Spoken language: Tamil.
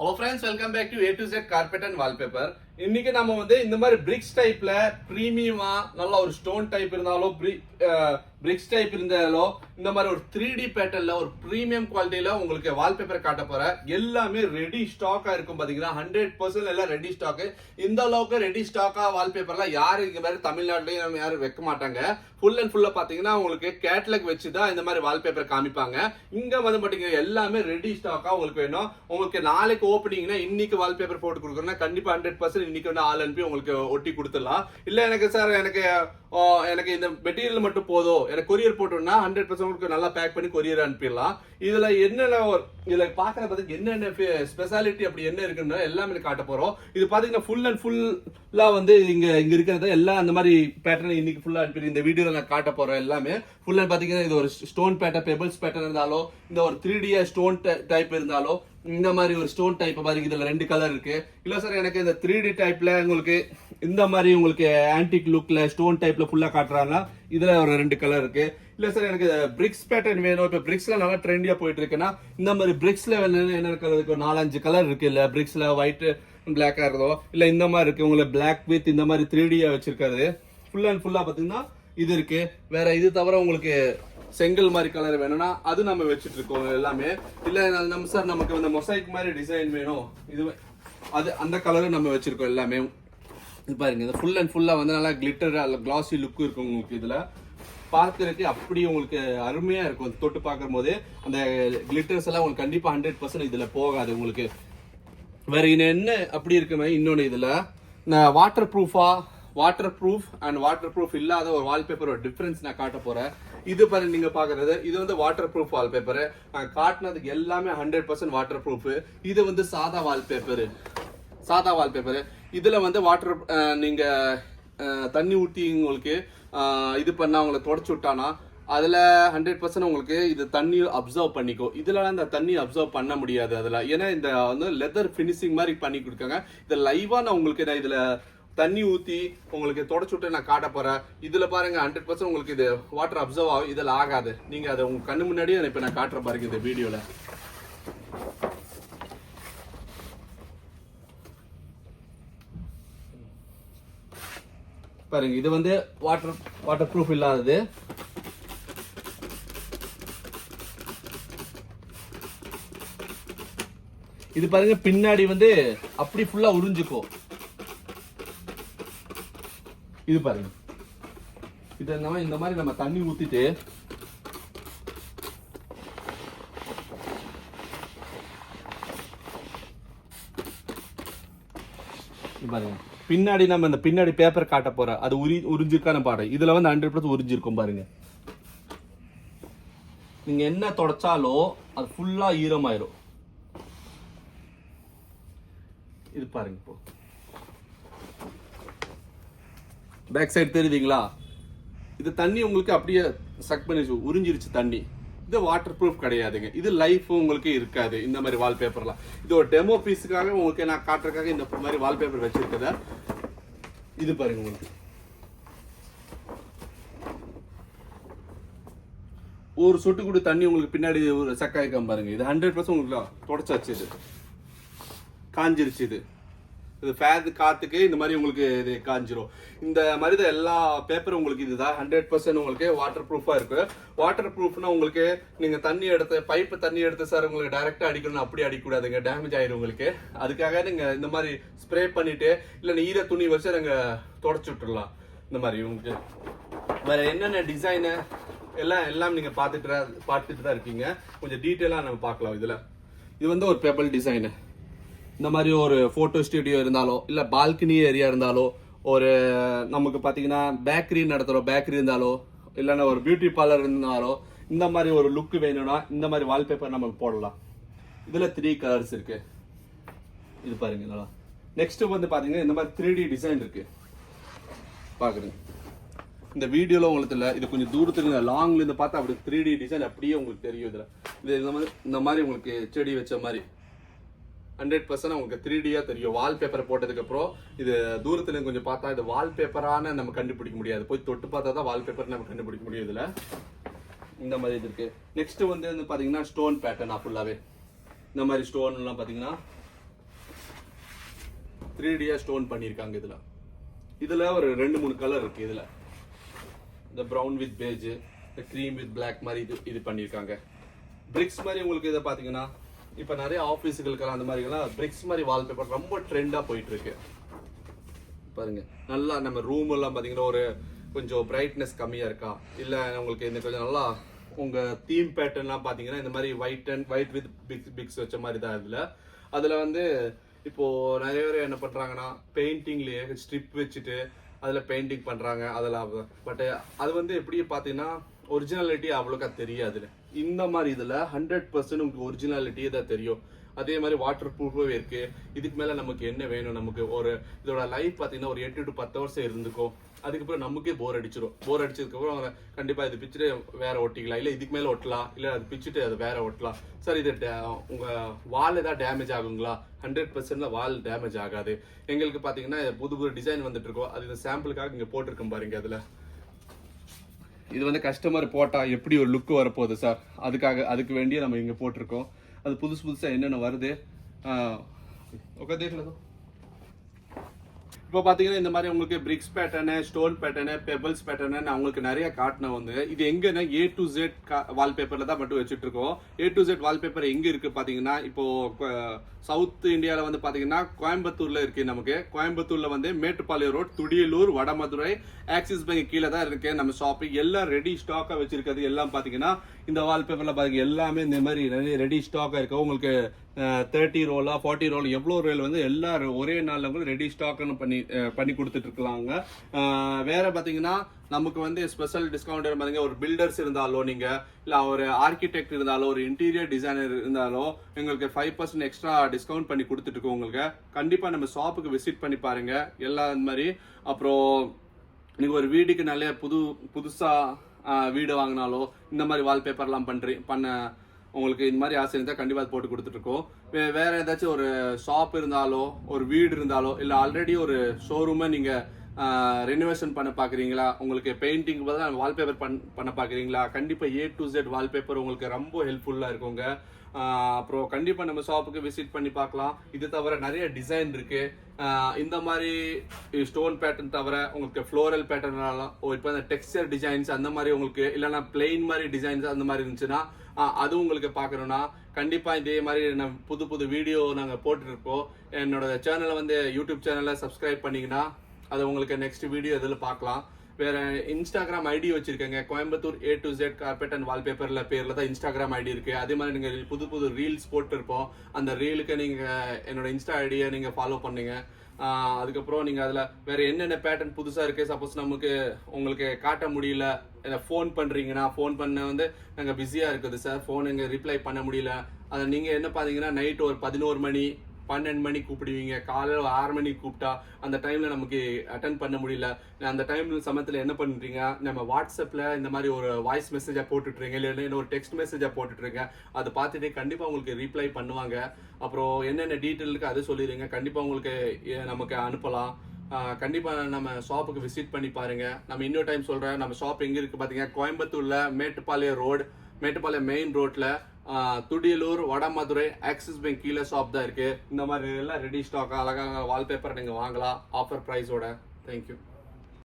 Hello friends, welcome back to A to Z Carpet and Wallpaper. இன்னைக்கு நம்ம வந்து இந்த மாதிரி பிரிக்ஸ் டைப்ல பிரீமியமா நல்ல ஒரு ஸ்டோன் டைப் இருந்தாலோ பிரிக்ஸ் டைப் இருந்தாலோ இந்த மாதிரி ஒரு 3D பேட்டர்ன்ல ஒரு பிரீமியம் குவாலிட்டியில உங்களுக்கு வால்பேப்பர் காட்ட போறேன். எல்லாமே ரெடி ஸ்டாக்கா இருக்கும் பாத்தீங்கன்னா 100% எல்லாம் ரெடி ஸ்டாக். இந்த அளவுக்கு ரெடி ஸ்டாக்கா வால்பேப்பர்லாம் யாரும் இங்க மாதிரி தமிழ்நாட்டிலயும் யாரும் வைக்க மாட்டாங்க. ஃபுல் அண்ட் ஃபுல்லா பாத்தீங்கன்னா உங்களுக்கு கேட்லாக் வச்சுதான் இந்த மாதிரி வால்பேப்பர் காமிப்பாங்க. இங்க வந்து பாத்தீங்கன்னா எல்லாமே ரெடி ஸ்டாக்கா உங்களுக்கு வேணும். உங்களுக்கு நாளைக்கு ஓப்பனிங்னா இன்னைக்கு வால்பேப்பர் போட்டு கொடுக்குறேன்னா கண்டிப்பா 100% இன்னைக்கு வந்து ஆள் அனுப்பி உங்களுக்கு ஒட்டி கொடுத்துடலாம். இல்ல எனக்கு சார் எனக்கு இந்த மெட்டீரியல் மட்டும் போதும், எனக்கு கொரியர் போட்டோம்னா 100% உங்களுக்கு நல்லா பேக் பண்ணி கொரியர் அனுப்பிடலாம். இதுல என்னென்ன இதுல பாக்குற பாத்தீங்கன்னா என்னென்ன ஸ்பெஷாலிட்டி அப்படி என்ன இருக்குன்னு எல்லாமே காட்ட போறோம். இது பாத்தீங்கன்னா ஃபுல் அண்ட் ஃபுல்லா வந்து இங்க இருக்கிறத எல்லாம் அந்த மாதிரி பேட்டர்ன் இன்னைக்கு ஃபுல்லா அனுப்பி இந்த வீடியோல நான் காட்ட போறேன். எல்லாமே ஃபுல் அண்ட் பாத்தீங்கன்னா இது ஒரு ஸ்டோன் பேட்டர்ன் பெபிள்ஸ் பேட்டர்ன் இருந்தாலும் இந்த ஒரு 3D ஸ்டோன் டைப் இருந்தாலும் இந்த மாதிரி ஒரு ஸ்டோன் டைப் பாருங்க. இதுல 2 கலர் இருக்கு. இல்ல சார் எனக்கு இந்த 3D டைப்ல உங்களுக்கு இந்த மாதிரி உங்களுக்கு ஆன்டிக் லுக்ல ஸ்டோன் டைப்ல ஃபுல்லா காட்டுறாங்க. இதுல ஒரு 2 கலர் இருக்கு. இல்ல சார் எனக்கு பிரிக்ஸ் பேட்டர்ன் வேணும். இப்ப பிரிக்ஸ்ல நல்லா ட்ரெண்டியா போயிட்டு இருக்குன்னா இந்த மாதிரி பிரிக்ஸ்ல என்ன கலர் இருக்கு, 4-5 கலர் இருக்கு. இல்ல பிரிக்ஸ்ல ஒயிட் பிளாக்கா இருந்தோ இல்ல இந்த மாதிரி இருக்கு. உங்களுக்கு பிளாக் வித் இந்த மாதிரி 3D வச்சிருக்காரு. ஃபுல் அண்ட் ஃபுல்லா பாத்தீங்கன்னா இது இருக்கு. வேற இது தவிர உங்களுக்கு செங்கல் மாதிரி கலர் வேணும்னா அது நம்ம வச்சுட்டு இருக்கோம் எல்லாமே. இல்ல நம்ம சார் நமக்கு இந்த மொசைக் மாதிரி டிசைன் வேணும், இது அது அந்த கலரும் நம்ம வச்சிருக்கோம் எல்லாமே. இது பாருங்க, இது ஃபுல் அண்ட் ஃபுல்லா வந்து நல்லா கிளிட்டர் கிளாசி லுக் இருக்கும் உங்களுக்கு. இதுல பார்க்கறதுக்கு அப்படி உங்களுக்கு அருமையா இருக்கும். தொட்டு பார்க்கும் போது அந்த கிளிட்டர்ஸ் எல்லாம் உங்களுக்கு கண்டிப்பா 100% இதுல போகாது உங்களுக்கு. வேற என்ன அப்படி இருக்குமே இன்னொன்னு, இதுல water proof and water proof இல்லாத ஒரு வால்பேப்பரோட டிஃபரன்ஸ் நான் காட்ட போறேன். இது பாருங்க, நீங்க பாக்குறது இது வந்து வாட்டர் ப்ரூஃப் வால்பேப்பர். காட்டினதுக்கு எல்லாமே 100% வாட்டர் ப்ரூஃப். இது வந்து சாதா வால்பேப்பர். இதுல வந்து வாட்டர் நீங்க தண்ணி ஊத்தி உங்களுக்கு இது பண்ணா உங்களை தொடச்சு விட்டானா அதுல 100% உங்களுக்கு இது தண்ணி அப்சர்வ் பண்ணிக்கும். இதுல அந்த தண்ணி அப்சர்வ் பண்ண முடியாது அதுல. ஏன்னா இந்த வந்து லெதர் பினிஷிங் மாதிரி பண்ணி கொடுக்காங்க. இது லைவா நான் உங்களுக்கு இதுல தண்ணி ஊத்தி உங்களுக்கு தொடச்சு விட்டு நான் காட்ட போறேன். இதுல பாருங்க 100% உங்களுக்கு இது வாட்டர் அப்சர்வ் ஆகும். இதுல ஆகாது. நீங்க அதை உங்க கண்ணு முன்னாடியே இப்ப நான் காட்டுற பாருங்க இந்த வீடியோல. பாருங்க, இது வந்து வாட்டர் ப்ரூஃப் இல்லாதது. இது பாருங்க பின்னாடி வந்து அப்படி ஃபுல்லா உறிஞ்சுக்கும். இது பாருங்க, இது இந்த மாதிரி நம்ம தண்ணி ஊத்திட்டு பாருங்க பின்னாடி நம்ம இந்த பின்னாடி பேப்பர் காட்ட போற அது உறிஞ்சிருக்கான பாடம். இதுல வந்து 100% உறிஞ்சிருக்கும் பாருங்க. நீங்க என்ன தொடச்சாலும் அது ஃபுல்லா ஈரமாயிரும். இது பாருங்க, இப்போ பேக் சைடு தெரியுதுங்களா? இது தண்ணி உங்களுக்கு அப்படியே சக் பண்ணி உறிஞ்சிருச்சு தண்ணி. இது வாட்டர் ப்ரூஃப் கிடையாதுங்க. இது லைஃப் உங்களுக்கு இருக்காது இந்த மாதிரி வால்பேப்பர்லாம். இது ஒரு டெமோ பீஸுக்காக உங்களுக்கு நான் காட்டுறதுக்காக இந்த மாதிரி வால்பேப்பர் வச்சிருக்கத. இது பாருங்க, உங்களுக்கு ஒரு சொட்டு கூட தண்ணி உங்களுக்கு பின்னாடி ஒரு சக்காய்க்காம பாருங்க. இது 100% உங்களுக்கு தொடச்சாச்சு. இது காஞ்சிருச்சு. இது ஃபேர் காத்துக்கு இந்த மாதிரி உங்களுக்கு இது காஞ்சிரும். இந்த மாதிரி தான் எல்லா பேப்பரும் உங்களுக்கு இதுதான் 100% உங்களுக்கு வாட்டர் ப்ரூஃபா இருக்கு. வாட்டர் ப்ரூஃப்னா உங்களுக்கு நீங்க பைப்பு தண்ணி எடுத்து சார் உங்களுக்கு டைரக்டா அடிக்கணும் அப்படி அடிக்கூடாதுங்க, டேமேஜ் ஆயிரும் உங்களுக்கு. அதுக்காக நீங்க இந்த மாதிரி ஸ்ப்ரே பண்ணிட்டு இல்ல ஈர துணி வச்சு நீங்க தொடச்சு விட்டுடலாம். இந்த மாதிரி உங்களுக்கு வேற என்னென்ன டிசைனு எல்லாம் நீங்க பார்த்துட்டு தான் இருக்கீங்க. கொஞ்சம் டீட்டெயிலா நம்ம பார்க்கலாம். இது வந்து ஒரு பேப்பர் டிசைனு. இந்த மாதிரி ஒரு போட்டோ ஸ்டுடியோ இருந்தாலோ இல்ல பால்கனி ஏரியா இருந்தாலோ ஒரு நமக்கு பாத்தீங்கன்னா பேக்கரி இருந்தாலோ இல்லைன்னா ஒரு பியூட்டி பார்லர் இருந்தாலோ இந்த மாதிரி ஒரு லுக் வேணும்னா இந்த மாதிரி வால்பேப்பர் நம்ம போடலாம். இதுல 3 கலர்ஸ் இருக்கு. இது பாருங்க நல்லா. நெக்ஸ்ட் வந்து பாத்தீங்கன்னா இந்த மாதிரி 3D டிசைன் இருக்கு பாக்குறீங்க. இந்த வீடியோல உங்களுக்கு இல்ல, இது கொஞ்சம் தூரத்துல லாங்ல இருந்து பார்த்தா அப்படி 3D டிசைன் அப்படியே உங்களுக்கு தெரியும். இது இந்த மாதிரி உங்களுக்கு செடி வச்ச மாதிரி 100% உங்களுக்கு 3Dயா தெரியும். வால்பேப்பர் போட்டதுக்கு அப்புறம் இது தூரத்துல கொஞ்சம் பார்த்தா இது வால்பேப்பரான நம்ம கண்டுபிடிக்க முடியாது. போய் தொட்டு பார்த்தா தான் வால்பேப்பர் நம்ம கண்டுபிடிக்க முடியும். இதுல இந்த மாதிரி இது இருக்கு. நெக்ஸ்ட் வந்து பாத்தீங்கன்னா ஸ்டோன் பேட்டர்ன் ஃபுல்லாவே இந்த மாதிரி ஸ்டோன் எல்லாம் பாத்தீங்கன்னா 3D ஸ்டோன் பண்ணியிருக்காங்க இதுல ஒரு 2-3 கலர் இருக்கு. இதுல இந்த ப்ரௌன் வித் பேஜ், இந்த க்ரீம் வித் பிளாக் மாதிரி இது பண்ணியிருக்காங்க. பிரிக்ஸ் மாதிரி உங்களுக்கு இதை பார்த்தீங்கன்னா இப்போ நிறைய ஆஃபீஸுகளுக்கெல்லாம் அந்த மாதிரிலாம் பிரிக்ஸ் மாதிரி வால்பேப்பர் ரொம்ப ட்ரெண்டாக போயிட்டு இருக்கு. பாருங்க, நல்லா நம்ம ரூம் எல்லாம் பார்த்தீங்கன்னா ஒரு கொஞ்சம் பிரைட்னஸ் கம்மியாக இருக்கா, இல்லை உங்களுக்கு இந்த கொஞ்சம் நல்லா உங்கள் தீம் பேட்டர்ன்லாம் பார்த்தீங்கன்னா இந்த மாதிரி ஒயிட் வித் பிக்ஸ் வச்ச மாதிரி தான். அதில் வந்து இப்போ நிறைய பேர் என்ன பண்ணுறாங்கன்னா பெயிண்டிங்லேயே ஸ்ட்ரிப் வச்சுட்டு அதில் பெயிண்டிங் பண்ணுறாங்க. அதில் பட் அது வந்து எப்படி பார்த்தீங்கன்னா ஒரிஜினாலிட்டி அவ்வளோக்கா தெரியாது. இந்த மாதிரி இதில் 100% உங்களுக்கு ஒரிஜினாலிட்டியே தான் தெரியும். அதே மாதிரி வாட்டர் ப்ரூஃபாகவே இருக்கு. இதுக்கு மேலே நமக்கு என்ன வேணும், நமக்கு ஒரு இதோட லைஃப் பார்த்தீங்கன்னா ஒரு 8 to 10 வருஷம் இருந்துக்கும். அதுக்கப்புறம் நமக்கே போர் அடிச்சிடும். போர் அடிச்சதுக்கப்புறம் அவங்க கண்டிப்பாக இது பிச்சுட்டு வேற ஒட்டிக்கலாம், இல்லை இதுக்கு மேலே ஒட்டலாம், இல்லை அது பிச்சுட்டு அது வேற ஒட்டலாம். சார் இது உங்கள் வால் ஏதாவது டேமேஜ் ஆகுங்களா? 100% வால் டேமேஜ் ஆகாது. எங்களுக்கு பார்த்தீங்கன்னா புது டிசைன் வந்துட்டு இருக்கோம். அது இந்த சாம்பிளுக்காக இங்கே போட்டிருக்கோம் பாருங்க. அதில் இது வந்து கஸ்டமர் போட்டால் எப்படி ஒரு லுக் வரப்போகுது சார், அதுக்கு வேண்டிய நம்ம இங்கே போட்டிருக்கோம். அது புதுசாக என்னென்ன வருது ஓகே தேக்கலாம். இப்போ பார்த்தீங்கன்னா இந்த மாதிரி உங்களுக்கு BRICS pattern, stone pattern, pebbles pattern நான் உங்களுக்கு நிறைய காட்டினேன். வந்து இது எங்கன்னா A to Z வால்பேப்பரில் தான் மட்டும் வச்சுட்டு இருக்கோம். A to Z வால்பேப்பர் எங்கே இருக்குது பார்த்தீங்கன்னா இப்போ சவுத் இந்தியாவில் வந்து பார்த்தீங்கன்னா கோயம்புத்தூரில் இருக்குது. நமக்கு கோயம்புத்தூரில் வந்து Mettupalayam road, Thudiyalur, Vadamadurai, axis bank கீழே தான் இருக்கு நம்ம ஷாப்பு. எல்லாம் ரெடி ஸ்டாக்காக வச்சிருக்கிறது. எல்லாம் பார்த்தீங்கன்னா இந்த வால்பேப்பரில் பார்த்தீங்கன்னா எல்லாமே இந்த மாதிரி நிறைய ரெடி ஸ்டாக்காக இருக்கு. உங்களுக்கு 30 ரோலா 40 ரோல் எவ்வளோ ரோல் வந்து எல்லாரும் ஒரே நாளில் வந்து ரெடி ஸ்டாக்னு பண்ணி கொடுத்துட்டு இருக்கலாங்க. வேற பார்த்தீங்கன்னா நமக்கு வந்து ஸ்பெஷல் டிஸ்கவுண்ட் பார்த்தீங்கன்னா ஒரு பில்டர்ஸ் இருந்தாலோ, நீங்கள் இல்லை ஒரு ஆர்கிடெக்ட் இருந்தாலோ, ஒரு இன்டீரியர் டிசைனர் இருந்தாலோ எங்களுக்கு 5% எக்ஸ்ட்ரா டிஸ்கவுண்ட் பண்ணி கொடுத்துட்டு இருக்கோம். உங்களுக்கு கண்டிப்பாக நம்ம ஷாப்புக்கு விசிட் பண்ணி பாருங்க. எல்லாம் இந்த மாதிரி. அப்புறம் நீங்கள் ஒரு வீடுக்கு நல்ல புதுசாக வீடு வாங்கினாலோ இந்த மாதிரி வால்பேப்பர்லாம் பண்ண உங்களுக்கு இந்த மாதிரி ஆசை இருந்தால் கண்டிப்பாக போட்டு கொடுத்துட்ருக்கோம். வேற ஏதாச்சும் ஒரு ஷாப் இருந்தாலோ, ஒரு வீடு இருந்தாலோ, இல்லை ஆல்ரெடி ஒரு ஷோரூமை நீங்கள் ரெனோவேஷன் பண்ண பார்க்குறீங்களா, உங்களுக்கு பெயிண்டிங் பதிலாக வால்பேப்பர் பண்ண பார்க்குறீங்களா, கண்டிப்பாக A to Z வால்பேப்பர் உங்களுக்கு ரொம்ப ஹெல்ப்ஃபுல்லாக இருக்குங்க. அப்புறம் கண்டிப்பாக நம்ம ஷாப்புக்கு விசிட் பண்ணி பார்க்கலாம். இது தவிர நிறைய டிசைன் இருக்கு. இந்த மாதிரி ஸ்டோன் பேட்டர்ன் தவிர உங்களுக்கு ஃப்ளோரல் பேட்டர்னாலும் இப்போ இந்த டெக்ஸ்டர் டிசைன்ஸ் அந்த மாதிரி உங்களுக்கு இல்லைன்னா பிளெயின் மாதிரி டிசைன்ஸ் அந்த மாதிரி இருந்துச்சுன்னா அது உங்களுக்கு பார்க்கணும்னா கண்டிப்பாக இதே மாதிரி நம்ம புது வீடியோ நாங்கள் போட்டுருக்கோம். என்னோட சேனலை வந்து யூடியூப் சேனலை சப்ஸ்கிரைப் பண்ணிங்கன்னா அது உங்களுக்கு நெக்ஸ்ட் வீடியோ இதில் பார்க்கலாம். வேற இன்ஸ்டாகிராம் ஐடி வச்சிருக்கேங்க, Coimbatore A to Z carpet and வால்பேப்பர்ல பேர்ல தான் இன்ஸ்டாகிராம் ஐடி இருக்கு. அதே மாதிரி நீங்க புது ரீல்ஸ் போட்டிருப்போம். அந்த ரீலுக்கு நீங்க என்னோட இன்ஸ்டா ஐடியை நீங்க ஃபாலோ பண்ணுங்க. அதுக்கப்புறம் நீங்க அதுல வேற என்னென்ன பேட்டர்ன் புதுசா இருக்கு, சப்போஸ் நமக்கு உங்களுக்கு காட்ட முடியல, ஃபோன் பண்றீங்கன்னா ஃபோன் பண்ண வந்து நாங்க பிஸியா இருக்குது சார், ஃபோன் எங்க ரிப்ளை பண்ண முடியல, அதை நீங்க என்ன பாத்தீங்கன்னா நைட் ஒரு 11 மணி 12 மணிக்கு கூப்பிடுவீங்க, காலையில் 6 மணிக்கு கூப்பிட்டா அந்த டைம்ல நமக்கு அட்டன் பண்ண முடியல. அந்த டைம்ல சமயத்தில் என்ன பண்றீங்க, நம்ம வாட்ஸ்அப்ல இந்த மாதிரி ஒரு வாய்ஸ் மெசேஜா போட்டுட்றீங்க, இல்லை ஒரு டெக்ஸ்ட் மெசேஜா போட்டுட்ருங்க. அதை பார்த்துட்டு கண்டிப்பா உங்களுக்கு ரிப்ளை பண்ணுவாங்க. அப்புறம் என்னென்ன டீட்டெயிலுக்கு அது சொல்லிடுங்க, கண்டிப்பா உங்களுக்கு நமக்கு அனுப்பலாம். கண்டிப்பா நம்ம ஷாப்புக்கு விசிட் பண்ணி பாருங்க. நம்ம இன்னொரு டைம் சொல்றேன், நம்ம ஷாப் எங்க இருக்கு பாத்தீங்கன்னா கோயம்புத்தூர்ல மேட்டுப்பாளையம் ரோடு, மேட்டுப்பாளையம் மெயின் ரோட்ல துடியலூர், வடமதுரை, ஆக்சிஸ் பேங்க் கீழே ஷாப் தான் இருக்கு. இந்த மாதிரி எல்லாம் ரெடி ஸ்டாக் அழகாக வால்பேப்பர் நீங்க வாங்கலாம் ஆஃபர் பிரைஸோட. தேங்க்யூ.